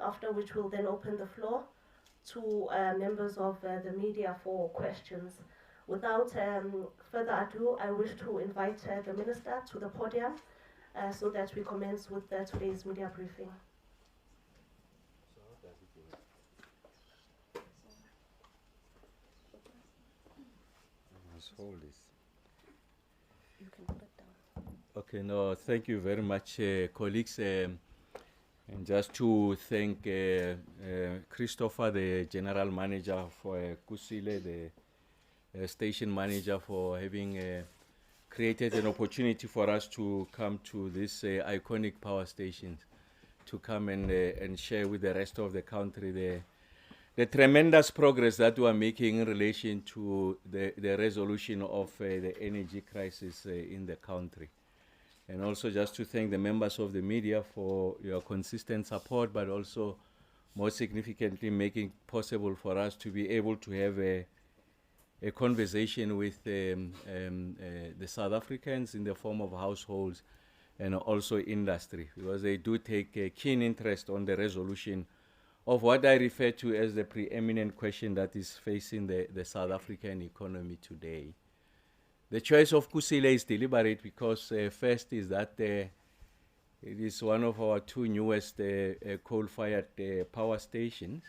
after which we'll then open the floor to members of the media for questions. Without further ado, I wish to invite the Minister to the podium so that we commence with today's media briefing. Hold this. You can put it down. Okay, no, thank you very much, colleagues. And just to thank Christopher, the general manager for Kusile, the station manager, for having created an opportunity for us to come to this iconic power station, to come and share with the rest of the country the tremendous progress that we are making in relation to the resolution of the energy crisis in the country. And also just to thank the members of the media for your consistent support, but also more significantly making it possible for us to be able to have a conversation with the South Africans in the form of households and also industry, because they do take a keen interest on the resolution of what I refer to as the preeminent question that is facing the South African economy today. The choice of Kusile is deliberate because first is that it is one of our two newest coal-fired power stations.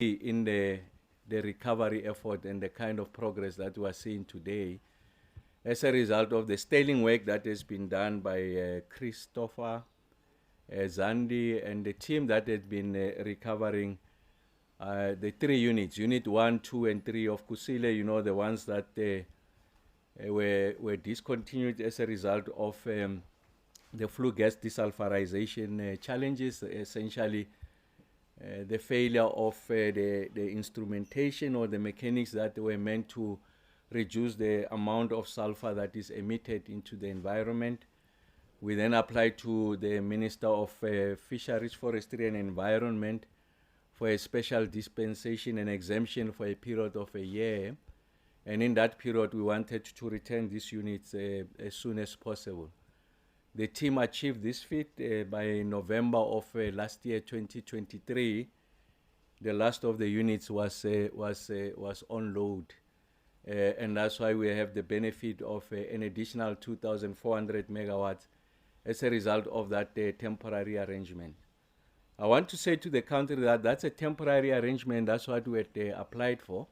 In the recovery effort and the kind of progress that we are seeing today, as a result of the sterling work that has been done by Christopher, Zandi, and the team that had been recovering the three units, Unit 1, 2, and 3 of Kusile, you know, the ones that were discontinued as a result of the flue gas desulfurization challenges, essentially the failure of the instrumentation or the mechanics that were meant to reduce the amount of sulfur that is emitted into the environment. We then applied to the Minister of Fisheries, Forestry and Environment for a special dispensation and exemption for a period of a year. And in that period, we wanted to return these units as soon as possible. The team achieved this feat by November of last year, 2023. The last of the units was on load. And that's why we have the benefit of an additional 2,400 megawatts as a result of that temporary arrangement. I want to say to the country that that's a temporary arrangement. That's what we had applied for.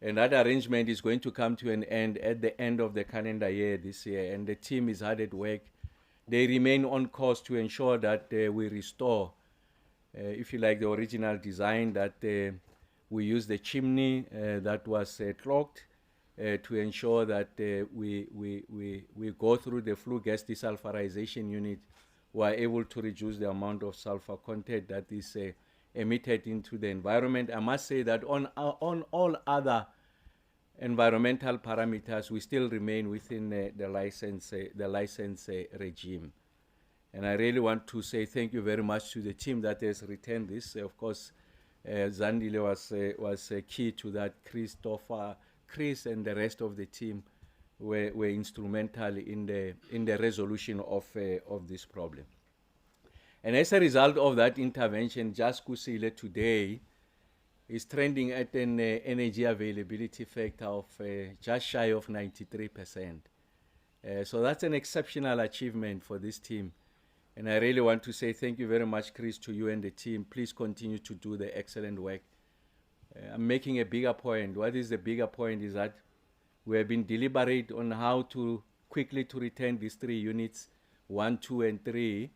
And that arrangement is going to come to an end at the end of the calendar year this year. And the team is hard at work. They remain on course to ensure that we restore, if you like, the original design, that we use the chimney that was clogged, to ensure that we go through the flue gas desulfurization unit. We are able to reduce the amount of sulfur content that is emitted into the environment. I must say that on all other environmental parameters, we still remain within the license regime. And I really want to say thank you very much to the team that has returned this. Of course, Zandile was key to that. Chris and the rest of the team were instrumental in the resolution of this problem. And as a result of that intervention, just Kusile today is trending at an energy availability factor of just shy of 93%. So that's an exceptional achievement for this team. And I really want to say thank you very much, Chris, to you and the team. Please continue to do the excellent work. I'm making a bigger point. What is the bigger point is that we have been deliberate on how to quickly to return these three units, 1, 2, and 3.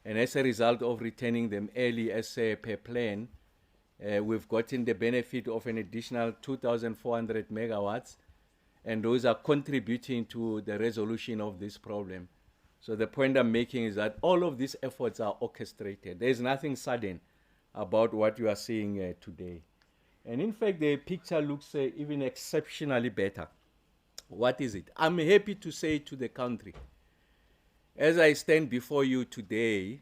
And as a result of returning them early as per plan, we've gotten the benefit of an additional 2,400 megawatts, and those are contributing to the resolution of this problem. So the point I'm making is that all of these efforts are orchestrated. There's nothing sudden about what you are seeing today. And in fact, the picture looks even exceptionally better. What is it? I'm happy to say to the country, as I stand before you today,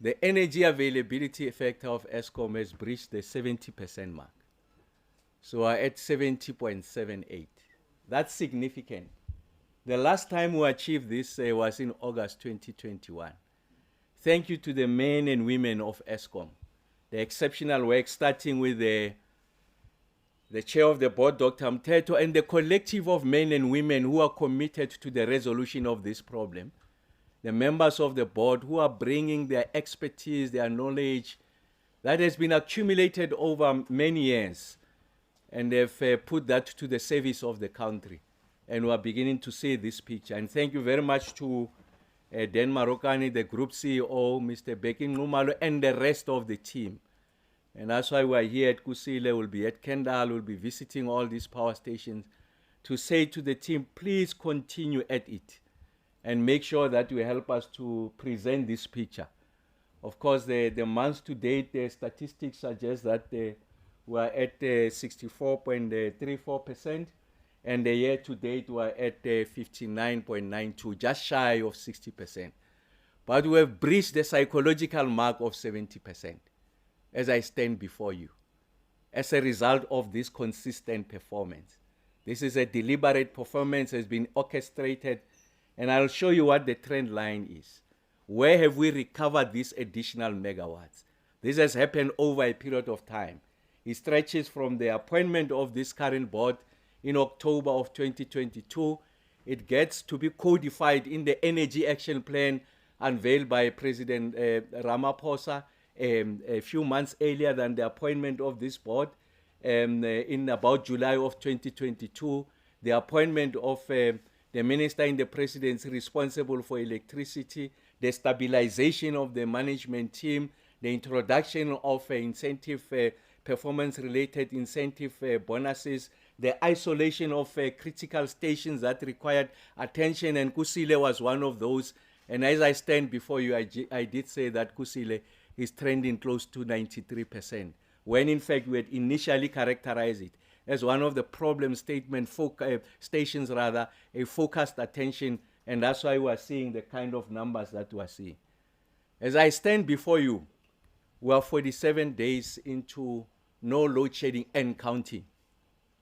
the energy availability factor of Eskom has breached the 70% mark. So we're at 70.78. That's significant. The last time we achieved this was in August 2021. Thank you to the men and women of ESCOM. The exceptional work starting with the chair of the board, Dr. Mteto, and the collective of men and women who are committed to the resolution of this problem. The members of the board who are bringing their expertise, their knowledge that has been accumulated over many years, and they've put that to the service of the country. And we are beginning to see this picture. And thank you very much to Dan Marokani, the group CEO, Mr. Bekin Numalo, and the rest of the team. And that's why we're here at Kusile, we'll be at Kendal, we'll be visiting all these power stations to say to the team, please continue at it and make sure that you help us to present this picture. Of course, the months to date, the statistics suggest that we're at 64.34%, and the year to date we're at 59.92, just shy of 60%. But we have breached the psychological mark of 70%. As I stand before you, as a result of this consistent performance. This is a deliberate performance, has been orchestrated, and I'll show you what the trend line is. Where have we recovered these additional megawatts? This has happened over a period of time. It stretches from the appointment of this current board in October of 2022. It gets to be codified in the Energy Action Plan unveiled by President Ramokgopa a few months earlier than the appointment of this board, in about July of 2022, the appointment of the minister in the presidency responsible for electricity, the stabilization of the management team, the introduction of incentive, performance-related incentive bonuses, the isolation of critical stations that required attention, and Kusile was one of those. And as I stand before you, I did say that Kusile is trending close to 93%, when in fact we had initially characterized it as one of the problem stations, a focused attention, and that's why we are seeing the kind of numbers that we are seeing. As I stand before you, we are 47 days into no load shedding and counting.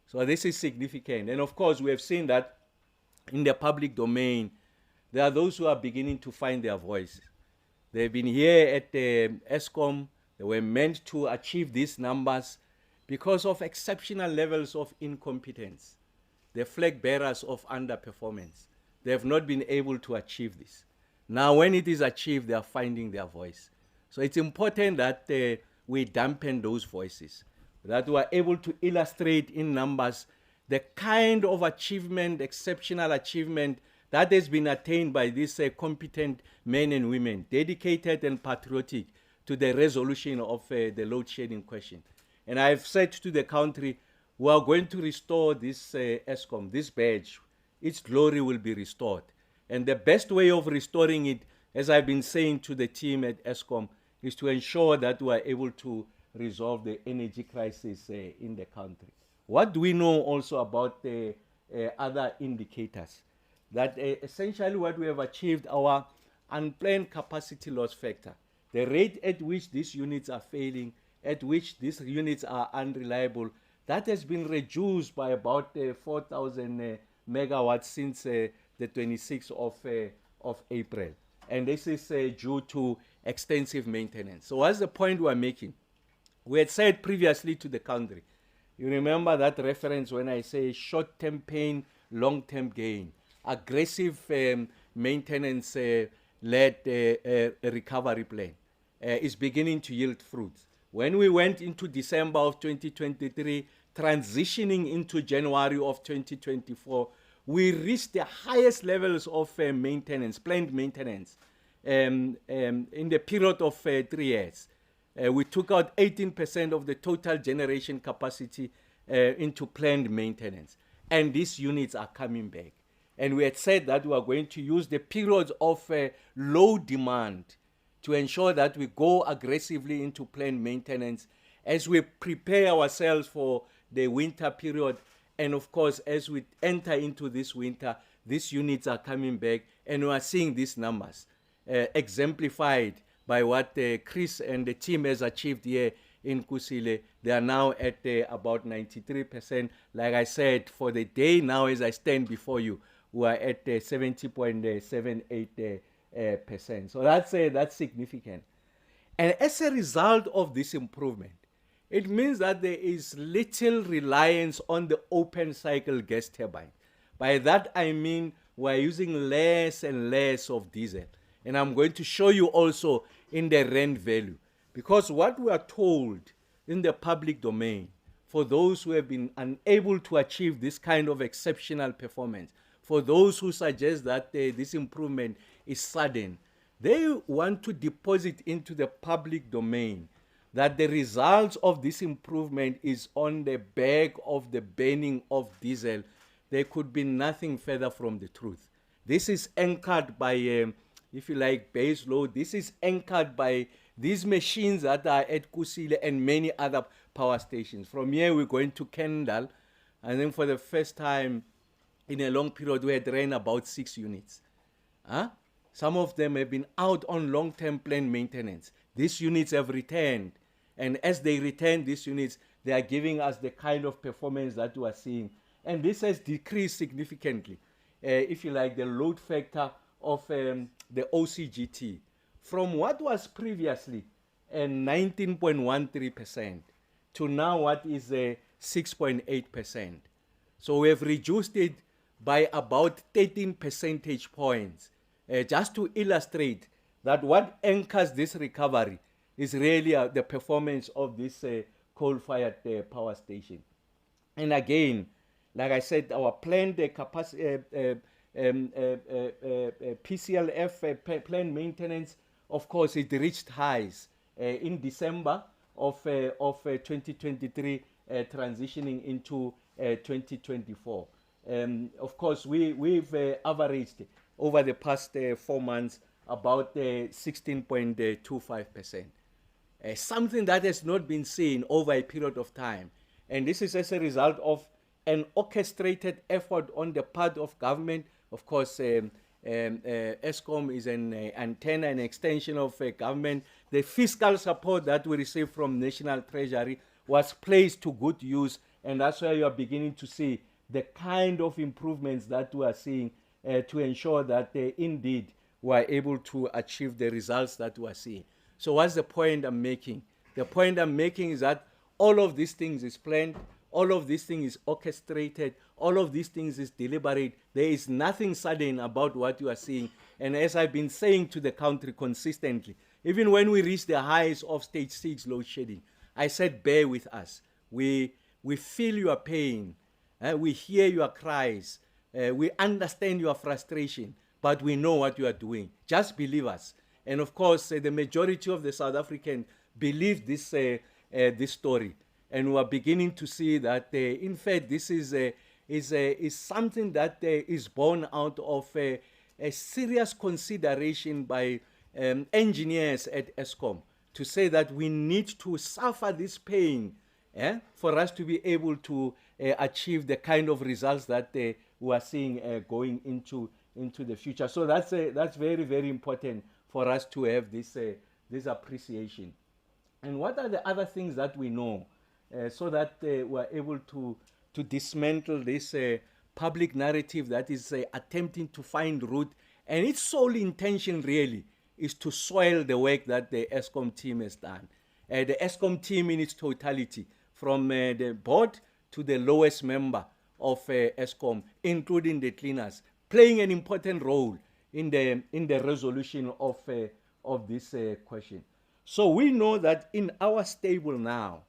So this is significant. And of course, we have seen that in the public domain, there are those who are beginning to find their voice. They've been here at ESCOM. They were meant to achieve these numbers because of exceptional levels of incompetence. The flag bearers of underperformance. They have not been able to achieve this. Now, when it is achieved, they are finding their voice. So it's important that we dampen those voices, that we are able to illustrate in numbers the kind of achievement, exceptional achievement, that has been attained by these competent men and women, dedicated and patriotic to the resolution of the load shedding question. And I've said to the country, we are going to restore this ESCOM, this badge. Its glory will be restored. And the best way of restoring it, as I've been saying to the team at ESCOM, is to ensure that we are able to resolve the energy crisis in the country. What do we know also about the other indicators? That essentially what we have achieved, our unplanned capacity loss factor, the rate at which these units are failing, at which these units are unreliable, that has been reduced by about 4,000 megawatts since the 26th of April. And this is due to extensive maintenance. So what's the point we're making? We had said previously to the country, you remember that reference when I say short-term pain, long-term gain. Aggressive maintenance-led recovery plan is beginning to yield fruits. When we went into December of 2023, transitioning into January of 2024, we reached the highest levels of maintenance, planned maintenance, in the period of 3 years. We took out 18% of the total generation capacity into planned maintenance. And these units are coming back. And we had said that we are going to use the periods of low demand to ensure that we go aggressively into planned maintenance as we prepare ourselves for the winter period. And of course, as we enter into this winter, these units are coming back, and we are seeing these numbers exemplified by what Chris and the team has achieved here in Kusile. They are now at about 93%. Like I said, for the day now as I stand before you, we are at 70.78 percent. So that's significant. And as a result of this improvement, it means that there is little reliance on the open cycle gas turbine. By that I mean we're using less and less of diesel. And I'm going to show you also in the rand value. Because what we are told in the public domain, for those who have been unable to achieve this kind of exceptional performance, for those who suggest that this improvement is sudden, they want to deposit into the public domain that the results of this improvement is on the back of the burning of diesel. There could be nothing further from the truth. This is anchored by, if you like, base load. This is anchored by these machines that are at Kusile and many other power stations. From here, we're going to Kendal, and then for the first time in a long period, we had ran about 6 units. Huh? Some of them have been out on long-term planned maintenance. These units have returned. And as they return these units, they are giving us the kind of performance that we are seeing. And this has decreased significantly, if you like, the load factor of the OCGT from what was previously 19.13% to now what is 6.8%. So we have reduced it by about 13 percentage points, just to illustrate that what anchors this recovery is really the performance of this coal-fired power station. And again, like I said, our planned capacity, PCLF planned maintenance, of course, it reached highs in December of 2023, transitioning into 2024. Of course, we've averaged over the past 4 months about 16.25%. Something that has not been seen over a period of time. And this is as a result of an orchestrated effort on the part of government. Of course, ESCOM is an antenna, an extension of government. The fiscal support that we receive from National Treasury was placed to good use, and that's why you are beginning to see the kind of improvements that we are seeing to ensure that indeed we are able to achieve the results that we are seeing. So what's the point I'm making? The point I'm making is that all of these things is planned, all of these things is orchestrated, all of these things is deliberate. There is nothing sudden about what you are seeing. And as I've been saying to the country consistently, even when we reach the highs of stage 6 load shedding, I said, bear with us. We feel your pain. We hear your cries. We understand your frustration, but we know what you are doing. Just believe us. And of course, the majority of the South Africans believe this story. And we are beginning to see that, in fact, this is something that is born out of a serious consideration by engineers at ESCOM to say that we need to suffer this pain for us to be able to achieve the kind of results that we are seeing going into the future. So that's very, very important for us to have this appreciation. And what are the other things that we know so that we're able to dismantle this public narrative that is attempting to find root, and its sole intention really is to soil the work that the ESCOM team has done. The ESCOM team in its totality, from the board to the lowest member of ESCOM, including the cleaners, playing an important role in the resolution of this question. So we know that in our stable now,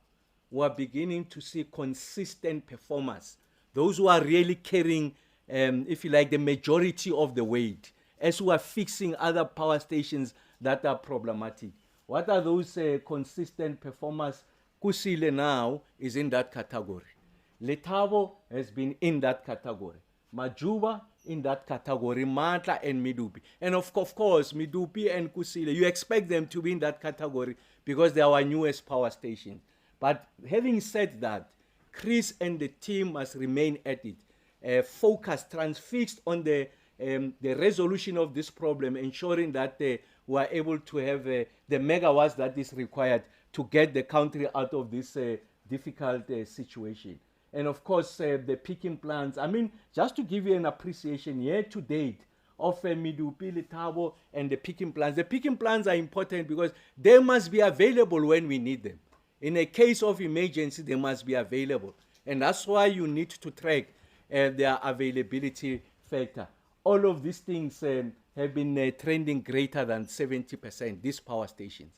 we are beginning to see consistent performers, those who are really carrying, if you like, the majority of the weight, as we are fixing other power stations that are problematic. What are those consistent performers? Kusile now is in that category. Letabo has been in that category. Majuba in that category, Matla and Midupi. And of course, Midupi and Kusile, you expect them to be in that category because they are our newest power station. But having said that, Chris and the team must remain at it, focused, transfixed on the resolution of this problem, ensuring that we are able to have the megawatts that is required to get the country out of this difficult situation. And of course, the peaking plants. I mean, just to give you an appreciation, year to date, of Medupi, Letabo, and the picking plants. The picking plants are important because they must be available when we need them. In a case of emergency, they must be available. And that's why you need to track their availability factor. All of these things have been trending greater than 70%, these power stations.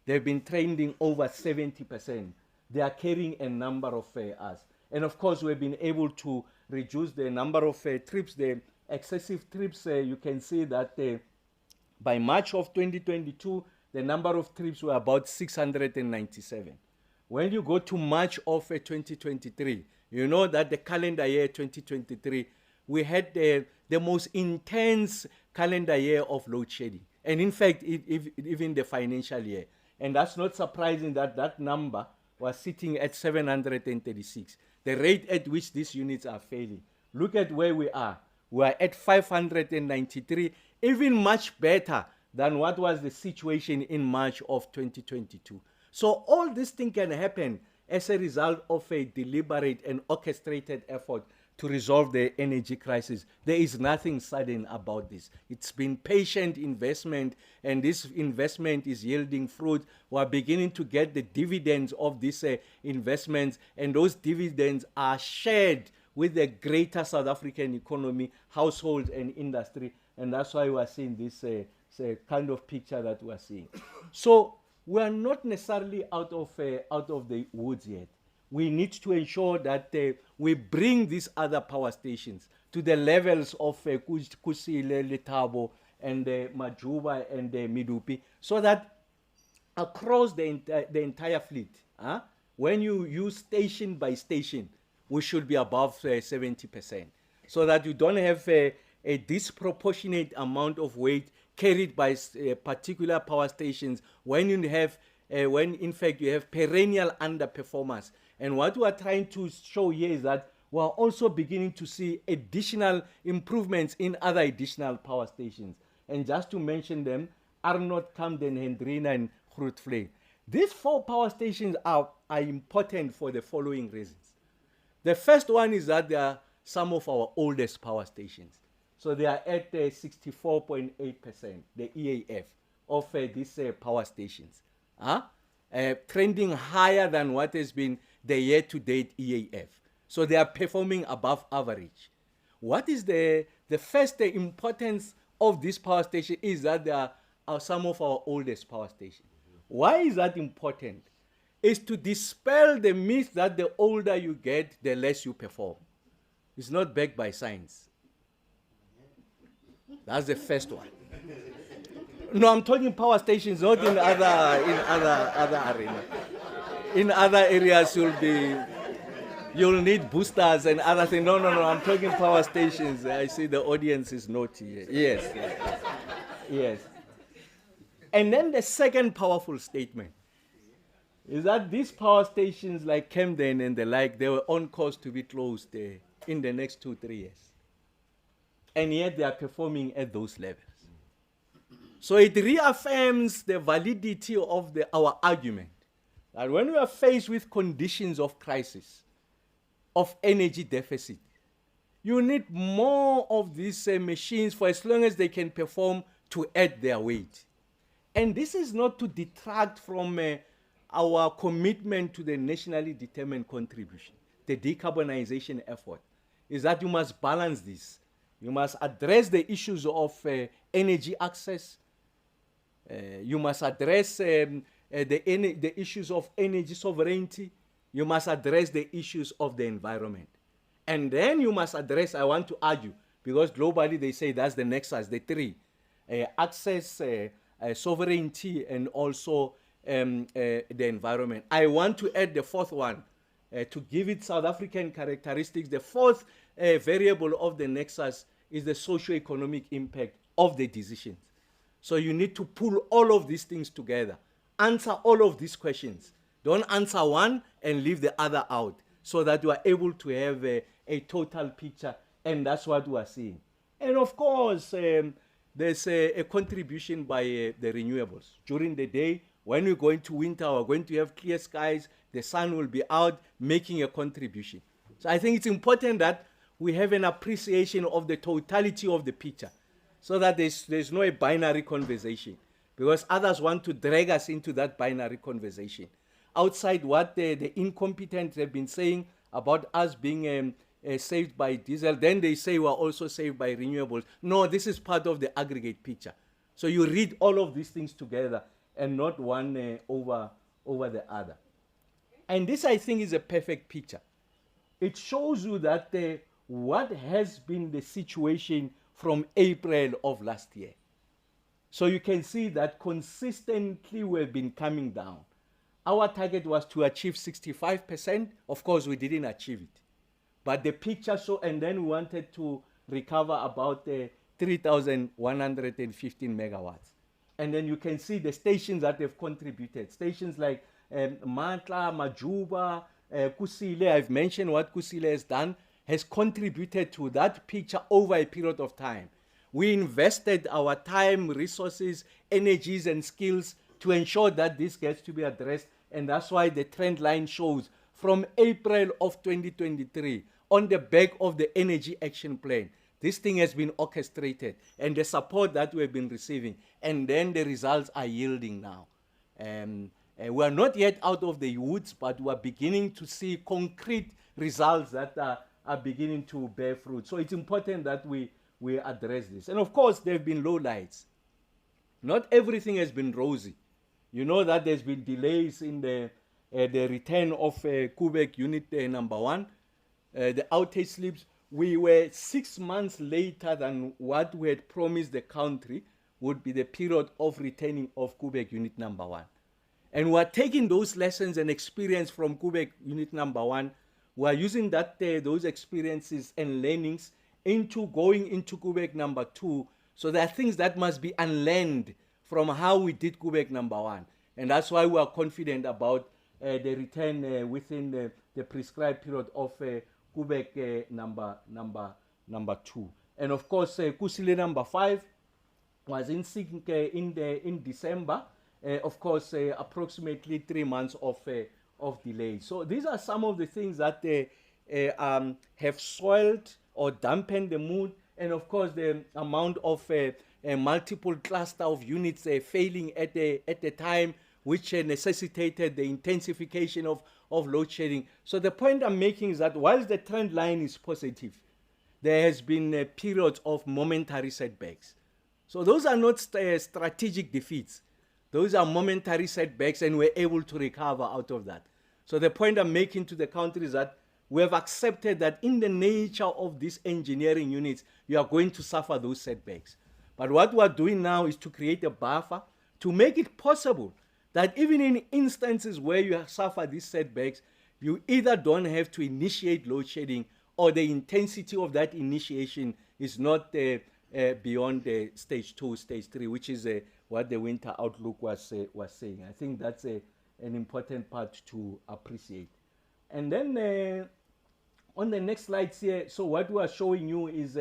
They've been trending over 70%. They are carrying a number of us. And of course, we've been able to reduce the number of trips, the excessive trips. You can see that by March of 2022, the number of trips were about 697. When you go to March of 2023, you know that the calendar year 2023, we had the most intense calendar year of load shedding. And in fact, even the financial year. And that's not surprising that that number was sitting at 736, the rate at which these units are failing. Look at where we are. We are at 593, even much better than what was the situation in March of 2022. So all this thing can happen as a result of a deliberate and orchestrated effort to resolve the energy crisis. There is nothing sudden about this. It's been patient investment, and this investment is yielding fruit. We are beginning to get the dividends of these investments, and those dividends are shared with the greater South African economy, households, and industry. And that's why we are seeing this kind of picture that we are seeing. So we are not necessarily out of the woods yet. We need to ensure that we bring these other power stations to the levels of Kusile, Letabo, and Majuba and Medupi, so that across the entire fleet, when you use station by station, we should be above 70%, so that you don't have a disproportionate amount of weight carried by particular power stations when you have, when in fact you have perennial underperformance. And what we are trying to show here is that we are also beginning to see additional improvements in other additional power stations. And just to mention them, Arnott, Camden, Hendrina, and Grootvlei. These 4 power stations are important for the following reasons. The first one is that they are some of our oldest power stations. So they are at 64.8%, the EAF, of these power stations. Trending higher than what has been the year-to-date EAF. So they are performing above average. What is the first importance of this power station is that they are some of our oldest power stations. Why is that important? It's to dispel the myth that the older you get, the less you perform. It's not backed by science. That's the first one. No, I'm talking power stations, not in other arenas. In other areas, you'll need boosters and other things. No, I'm talking power stations. I see the audience is naughty. Yes. And then the second powerful statement is that these power stations like Camden and the like, they were on course to be closed in the next 2-3 years. And yet they are performing at those levels. So it reaffirms the validity of our argument that when we are faced with conditions of crisis, of energy deficit, you need more of these machines for as long as they can perform to add their weight. And this is not to detract from our commitment to the nationally determined contribution, the decarbonization effort, is that you must balance this. You must address the issues of energy access. You must address the issues of energy sovereignty. You must address the issues of the environment. And then you must address, I want to argue, because globally they say that's the nexus, the 3. Access, sovereignty, and also the environment. I want to add the 4th one, to give it South African characteristics. The 4th variable of the nexus is the socio-economic impact of the decisions. So you need to pull all of these things together. Answer all of these questions. Don't answer one and leave the other out, so that you are able to have a total picture, and that's what we are seeing. And of course, there's a contribution by the renewables. During the day, when we're going to winter, we're going to have clear skies, the sun will be out making a contribution. So I think it's important that we have an appreciation of the totality of the picture. so that there's no a binary conversation, because others want to drag us into that binary conversation. Outside what the incompetents have been saying about us being saved by diesel, then they say we're also saved by renewables. No, this is part of the aggregate picture. So you read all of these things together and not one over the other. And this, I think, is a perfect picture. It shows you that what has been the situation from April of last year. So you can see that consistently we've been coming down. Our target was to achieve 65%. Of course, we didn't achieve it. But the picture and then we wanted to recover about 3,115 megawatts. And then you can see the stations that have contributed. Stations like Matla, Majuba, Kusile, I've mentioned what Kusile has done, has contributed to that picture over a period of time. We invested our time, resources, energies, and skills to ensure that this gets to be addressed. And that's why the trend line shows from April of 2023, on the back of the Energy Action Plan, this thing has been orchestrated and the support that we've been receiving. And then the results are yielding now. We are not yet out of the woods, but we are beginning to see concrete results that are beginning to bear fruit. So it's important that we address this. And of course, there have been lowlights. Not everything has been rosy. You know that there's been delays in the return of Quebec unit number 1. The outage slips, we were 6 months later than what we had promised the country would be the period of returning of Quebec unit number 1. And we're taking those lessons and experience from Quebec unit number 1. We're using those experiences and learnings into going into Quebec number 2. So there are things that must be unlearned from how we did Quebec number 1. And that's why we are confident about the return within the prescribed period of Quebec number 2. And of course, Kusile number 5 was in sync in December. Of course, approximately 3 months of delay. So these are some of the things that have soiled or dampened the mood. And of course, the amount of multiple cluster of units failing at the time, which necessitated the intensification of load shedding. So the point I'm making is that whilst the trend line is positive, there has been periods of momentary setbacks. So those are not strategic defeats. Those are momentary setbacks, and we're able to recover out of that. So the point I'm making to the country is that we have accepted that in the nature of these engineering units, you are going to suffer those setbacks. But what we're doing now is to create a buffer to make it possible that even in instances where you suffer these setbacks, you either don't have to initiate load shedding, or the intensity of that initiation is not beyond stage 2, stage 3, which is what the winter outlook was saying. I think that's an important part to appreciate. And then on the next slides here, so what we are showing you is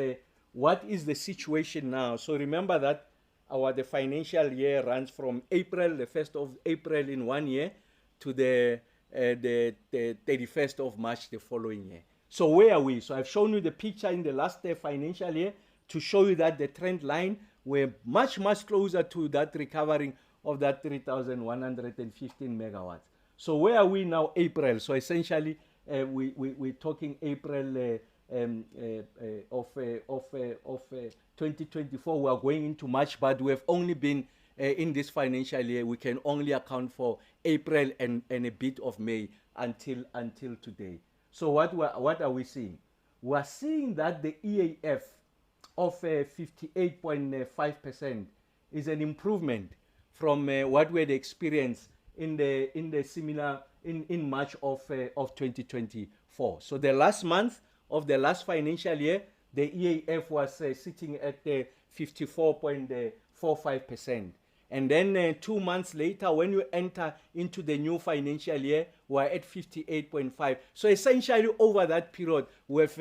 what is the situation now. So remember that the financial year runs from April, the 1st of April in 1 year, to the 31st of March the following year. So where are we? So I've shown you the picture in the last financial year to show you that the trend line, we're much, much closer to that recovering of that 3,115 megawatts. So where are we now, April? So essentially, we're talking April of 2024. We are going into March, but we have only been in this financial year. We can only account for April and a bit of May until today. So what are we seeing? We are seeing that the EAF of 58.5% is an improvement from what we had experienced in the similar in March of 2024. So the last month of the last financial year, the EAF was sitting at 54.45%. And then 2 months later, when you enter into the new financial year, we're at 58.5. So essentially over that period, we've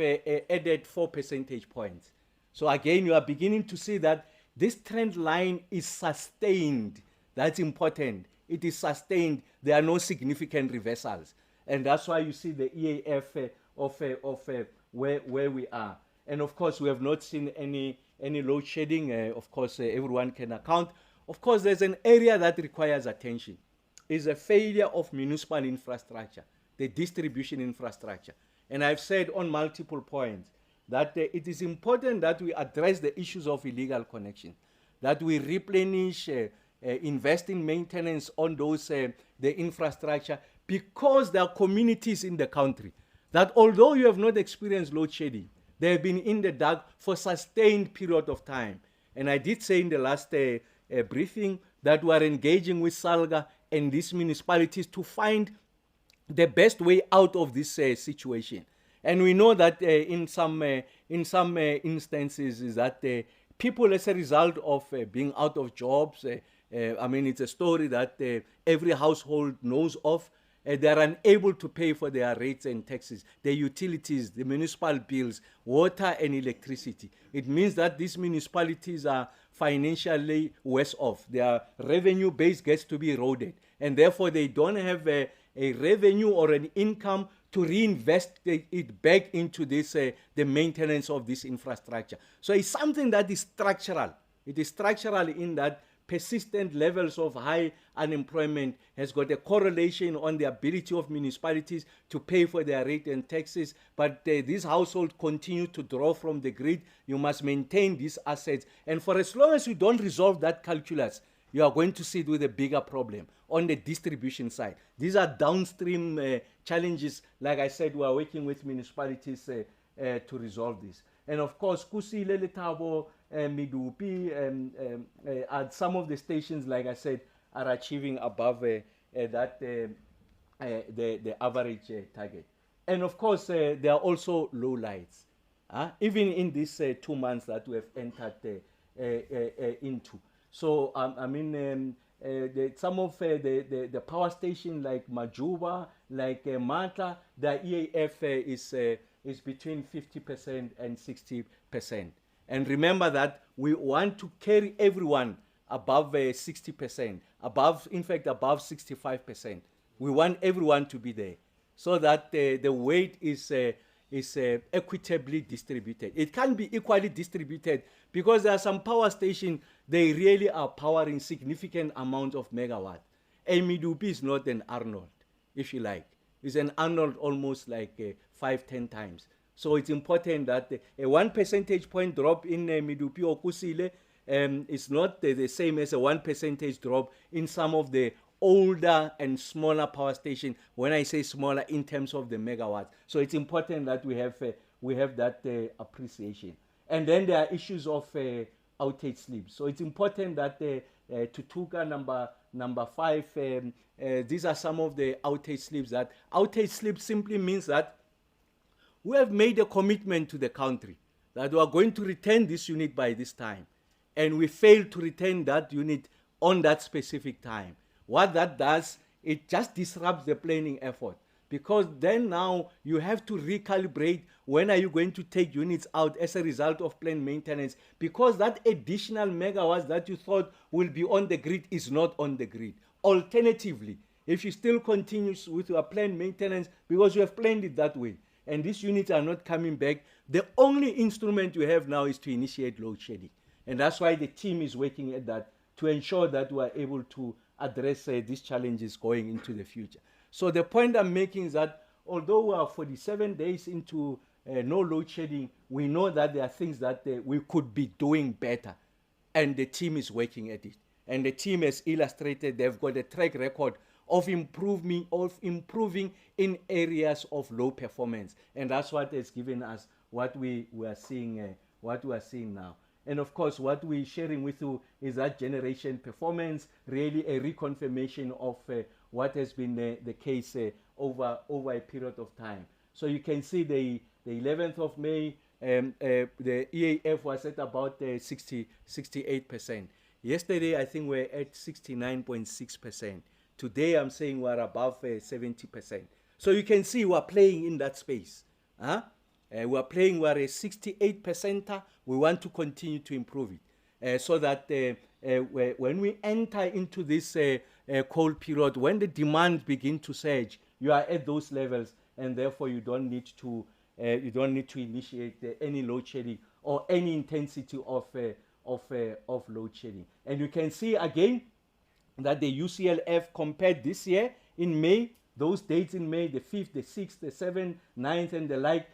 added 4 percentage points. So again, you are beginning to see that this trend line is sustained. That's important. It is sustained. There are no significant reversals. And that's why you see the EAF of where we are. And of course, we have not seen any any load shedding. Of course, everyone can account. Of course, there's an area that requires attention. Is a failure of municipal infrastructure, the distribution infrastructure. And I've said on multiple points that it is important that we address the issues of illegal connection, that we replenish, invest in maintenance on those, the infrastructure, because there are communities in the country that although you have not experienced load shedding, they have been in the dark for sustained period of time. And I did say in the last briefing that we are engaging with SALGA and these municipalities to find the best way out of this situation. And we know that in some instances is that people, as a result of being out of jobs, I mean, it's a story that every household knows of. They are unable to pay for their rates and taxes, the utilities, the municipal bills, water and electricity. It means that these municipalities are financially worse off. Their revenue base gets to be eroded, and therefore they don't have a revenue or an income to reinvest it back into this, the maintenance of this infrastructure. So it's something that is structural. It is structural in that persistent levels of high unemployment has got a correlation on the ability of municipalities to pay for their rate and taxes. But these households continue to draw from the grid. You must maintain these assets. And for as long as you don't resolve that calculus, you are going to sit with a bigger problem on the distribution side. These are downstream challenges. Like I said, we are working with municipalities to resolve this. And of course, Kusile, Letabo, Midupi, at some of the stations, like I said, are achieving above that the average target. And of course, there are also low lights. Even in these 2 months that we have entered into. So, I mean, some of the power station like Majuba, like Mata, the EAF is between 50% and 60%. And remember that we want to carry everyone above 60%, above, in fact, above 65%. We want everyone to be there so that the weight is equitably distributed. It can be equally distributed because there are some power stations, they really are powering significant amount of megawatt. A Midupi is not an Arnold, if you like. It's an Arnold almost like 5-10 times. So it's important that a 1 percentage point drop in Midupi or Kusile is not the same as a 1 percentage drop in some of the older and smaller power stations. When I say smaller, in terms of the megawatts. So it's important that we have that appreciation. And then there are issues of outage sleep. So it's important that Tutuka number 5, these are some of the outage sleeps. That outage sleep simply means that we have made a commitment to the country that we are going to return this unit by this time. And we fail to return that unit on that specific time. What that does, it just disrupts the planning effort. Because then now you have to recalibrate when are you going to take units out as a result of planned maintenance, because that additional megawatts that you thought will be on the grid is not on the grid. Alternatively, if you still continue with your planned maintenance because you have planned it that way, and these units are not coming back, the only instrument you have now is to initiate load shedding. And that's why the team is working at that to ensure that we are able to address these challenges going into the future. So the point I'm making is that although we are 47 days into no load shedding, we know that there are things that we could be doing better. And the team is working at it. And the team has illustrated they've got a track record of improving in areas of low performance. And that's what has given us what we are seeing now. And of course, what we're sharing with you is that generation performance, really a reconfirmation of what has been the case over a period of time. So you can see the 11th of May, the EAF was at about 68%. Yesterday, I think we're at 69.6%. Today, I'm saying we're above 70%. So you can see we're playing in that space. We're a 68%. We want to continue to improve it so that when we enter into this cold period, when the demand begins to surge, you are at those levels, and therefore you don't need to initiate any load shedding or any intensity of load shedding. And you can see again that the UCLF compared this year in May, those dates in May, the 5th, the 6th, the 7th, 9th, and the like,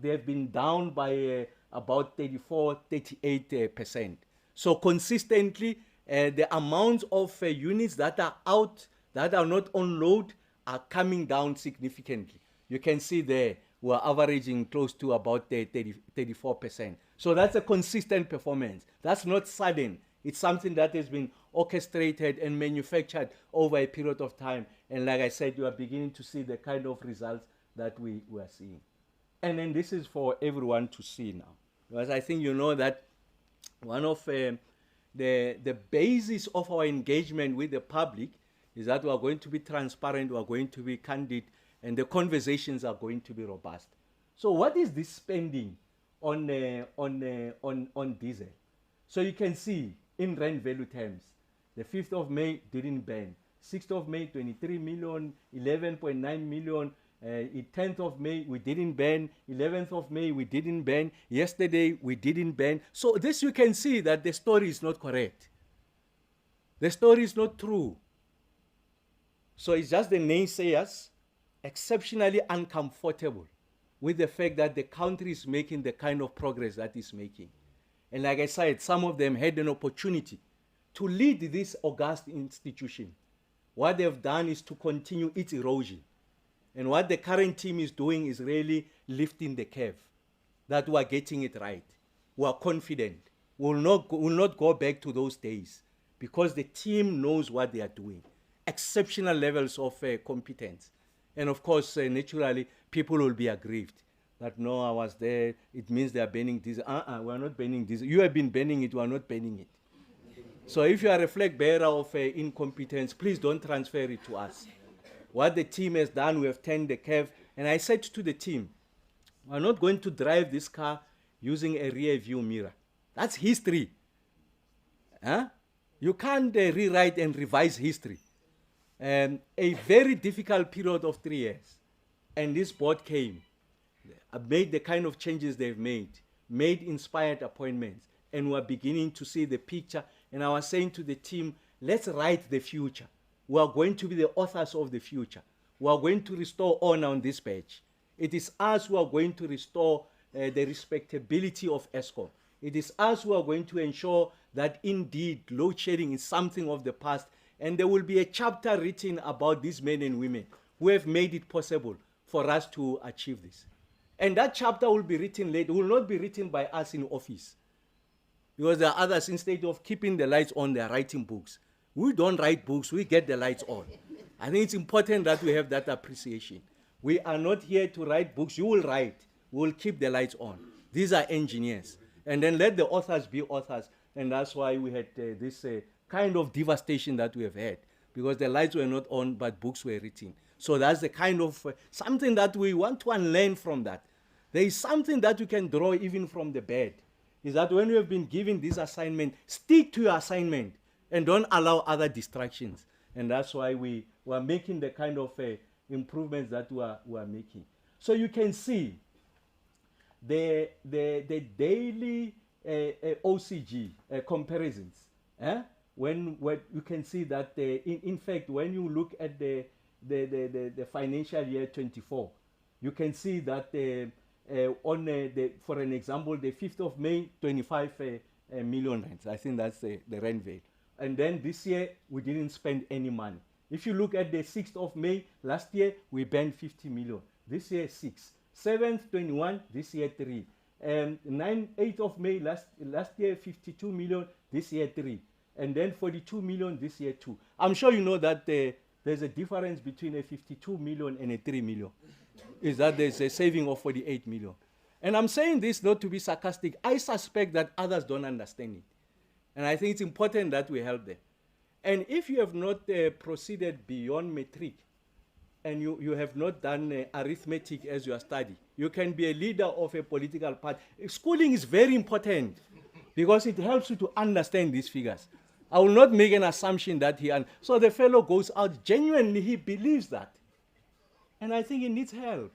they have been down by about 34, 38%. So consistently, the amount of units that are out, that are not on load, are coming down significantly. You can see there, we're averaging close to about 34%. So that's a consistent performance. That's not sudden. It's something that has been orchestrated and manufactured over a period of time. And like I said, you are beginning to see the kind of results that we are seeing. And then this is for everyone to see now. Because I think you know that one of the basis of our engagement with the public is that we are going to be transparent, we are going to be candid, and the conversations are going to be robust. So what is this spending on diesel? So you can see in rand value terms, the 5th of May didn't burn. 6th of May, 23 million, 11.9 million. 10th of May, we didn't burn. 11th of May, we didn't burn. Yesterday, we didn't burn. So this you can see that the story is not correct. The story is not true. So it's just the naysayers exceptionally uncomfortable with the fact that the country is making the kind of progress that it's making. And like I said, some of them had an opportunity to lead this august institution. What they've done is to continue its erosion. And what the current team is doing is really lifting the curve, that we are getting it right. We are confident. We will not go back to those days because the team knows what they are doing. Exceptional levels of competence. And of course, naturally, people will be aggrieved that no, I was there, it means they are banning this. We are not banning this. You have been banning it, we are not banning it. So if you are a flag bearer of incompetence, please don't transfer it to us. What the team has done, we have turned the curve. And I said to the team, we're not going to drive this car using a rear view mirror. That's history. Huh? You can't rewrite and revise history. A very difficult period of 3 years. And this board came, made the kind of changes they've made inspired appointments. And we're beginning to see the picture. And I was saying to the team, let's write the future. We are going to be the authors of the future. We are going to restore honor on this page. It is us who are going to restore the respectability of ESCOM. It is us who are going to ensure that indeed load shedding is something of the past, and there will be a chapter written about these men and women who have made it possible for us to achieve this. And that chapter will be written later, will not be written by us in office. Because there are others, instead of keeping the lights on, they are writing books. We don't write books, we get the lights on. I think it's important that we have that appreciation. We are not here to write books. You will write. We will keep the lights on. These are engineers. And then let the authors be authors. And that's why we had this kind of devastation that we have had. Because the lights were not on, but books were written. So that's the kind of something that we want to unlearn from that. There is something that you can draw even from the bed. Is that when you have been given this assignment, stick to your assignment. And don't allow other distractions. And that's why we are making the kind of improvements that we are making. So you can see the daily OCG comparisons. When you can see that, in fact, when you look at the financial year 24, you can see that for an example, the 5th of May, 25 million rands. I think that's the rand value. And then this year, we didn't spend any money. If you look at the 6th of May, last year, we burned 50 million. This year, 6. 7th, 21, this year, 3. 8th of May, last year, 52 million, this year, 3. And then 42 million, this year, 2. I'm sure you know that there's a difference between a 52 million and a 3 million. Is that there's a saving of 48 million. And I'm saying this not to be sarcastic. I suspect that others don't understand it. And I think it's important that we help them. And if you have not proceeded beyond matric, and you have not done arithmetic as your study, you can be a leader of a political party. Schooling is very important because it helps you to understand these figures. I will not make an assumption that so the fellow goes out, genuinely he believes that. And I think he needs help.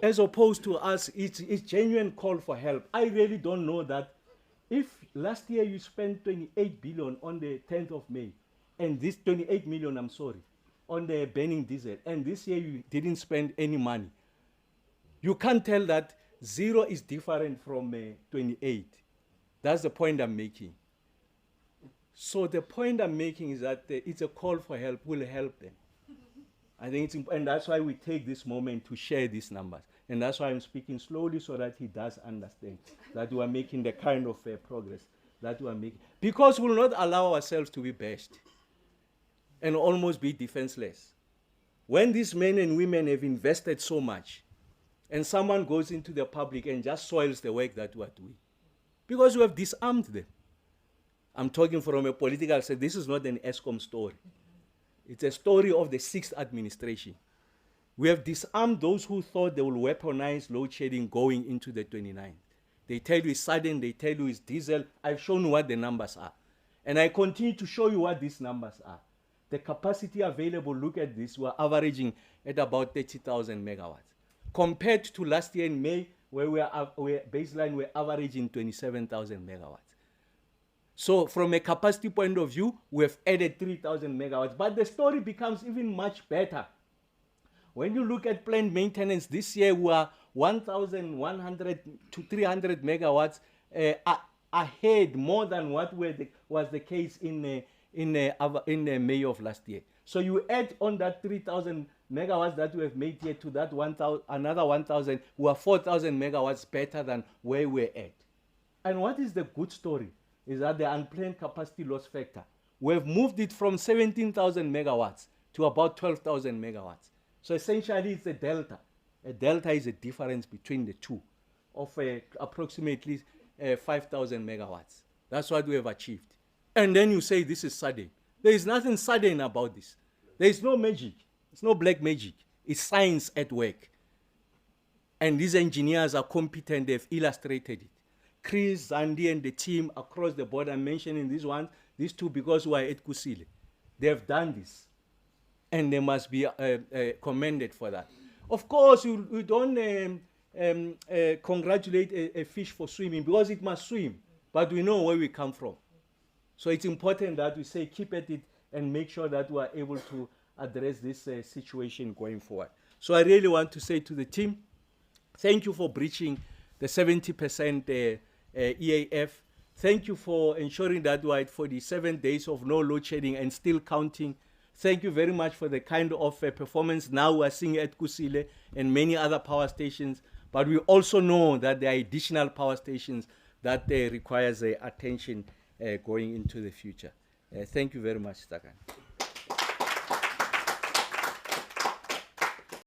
as opposed to us, it's genuine call for help. I really don't know that if last year you spent 28 billion on the 10th of May, and this 28 million, I'm sorry, on the burning diesel, and this year you didn't spend any money, you can't tell that 0 is different from 28. That's the point I'm making. So the point I'm making is that it's a call for help, will help them. I think it's important, and that's why we take this moment to share these numbers. And that's why I'm speaking slowly so that he does understand that we are making the kind of progress that we are making. Because we will not allow ourselves to be bashed and almost be defenseless. When these men and women have invested so much, and someone goes into the public and just soils the work that we are doing, because we have disarmed them. I'm talking from a political side. This is not an ESCOM story. It's a story of the 6th administration. We have disarmed those who thought they will weaponize load shedding going into the 29th. They tell you it's sudden, they tell you it's diesel. I've shown you what the numbers are. And I continue to show you what these numbers are. The capacity available, look at this, we're averaging at about 30,000 megawatts. Compared to last year in May, where baseline, we're averaging 27,000 megawatts. So from a capacity point of view, we have added 3,000 megawatts. But the story becomes even much better. When you look at plant maintenance, this year we are 1,100 to 300 megawatts ahead, more than what was the case in May of last year. So you add on that 3,000 megawatts that we have made here to that 1,000, another 1,000, we are 4,000 megawatts better than where we're at. And what is the good story is that the unplanned capacity loss factor, we have moved it from 17,000 megawatts to about 12,000 megawatts. So essentially it's a delta. A delta is a difference between the two of approximately 5,000 megawatts. That's what we have achieved. And then you say this is sudden. There is nothing sudden about this. There is no magic. It's no black magic. It's science at work. And these engineers are competent. They've illustrated it. Chris, Zandi, and the team across the board, I'm mentioning these two because we are at Kusile. They have done this. And they must be commended for that. Of course, we don't congratulate a fish for swimming because it must swim. But we know where we come from. So it's important that we say keep at it and make sure that we are able to address this situation going forward. So I really want to say to the team, thank you for breaching the 70% EAF. Thank you for ensuring that we are at 47 days of no load shedding and still counting. Thank you very much for the kind of performance now we are seeing at Kusile and many other power stations. But we also know that there are additional power stations that requires attention going into the future. Thank you very much, Stakan.